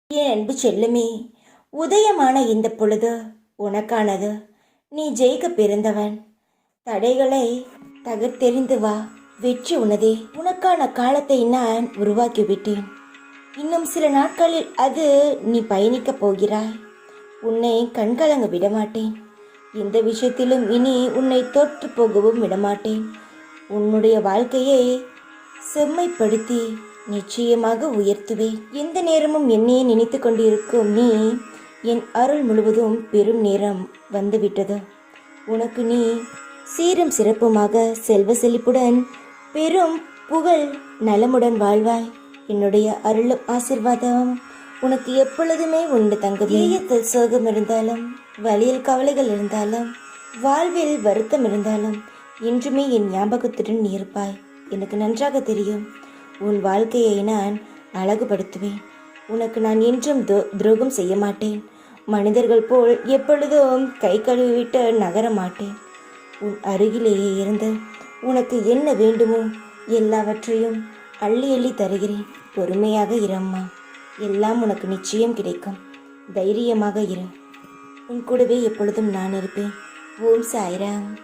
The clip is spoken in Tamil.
என் அன்பு செல்லுமே, உதயமான இந்த பொழுது உனக்கானது. நீ ஜெயிக்க பிறந்தவன். தடைகளை தகர்த்தெறிந்து வா. வெற்றி உனதே. உனக்கான காலத்தை நான் உருவாக்கிவிட்டேன். இன்னும் சில நாட்களில் அது நீ பயணிக்கப் போகிறாய். உன்னை கண்கலங்க விடமாட்டேன். எந்த விஷயத்திலும் இனி உன்னை தோற்று போகவும் விடமாட்டேன். உன்னுடைய வாழ்க்கையை செம்மைப்படுத்தி நிச்சயமாக உயர்த்துவேன். எந்த நேரமும் என்னையே நினைத்து கொண்டிருக்கும் நீ, என் அருள் முழுவதும் பெரும் நேரம் வந்துவிட்டது. உனக்கு நீ சீரும் சிறப்புமாக செல்வ செழிப்புடன் பெரும் புகழ் நலமுடன் வாழ்வாய். என்னுடைய அருளும் ஆசிர்வாதம் உனக்கு எப்பொழுதுமே உண்டு தங்கமே. இதயத்தில் சோகம் இருந்தாலும், வழியில் கவலைகள் இருந்தாலும், வாழ்வில் வருத்தம் இருந்தாலும் என்றுமே என் ஞாபகத்துடன் நீ இருப்பாய். எனக்கு நன்றாக தெரியும். உன் வாழ்க்கையை நான் அழகுபடுத்துவேன். உனக்கு நான் என்றும் துரோகம் செய்ய மாட்டேன். மனிதர்கள் போல் எப்பொழுதும் கை கழுவிவிட்டு நகர மாட்டேன். உன் அருகிலேயே இருந்து உனக்கு என்ன வேண்டுமோ எல்லாவற்றையும் அள்ளி அள்ளி தருகிறேன். பொறுமையாக இரம்மா. எல்லாம் உனக்கு நிச்சயம் கிடைக்கும். தைரியமாக இரு. உன் கூடவே எப்பொழுதும் நான் இருப்பேன். ஓம் சாய்ராம்.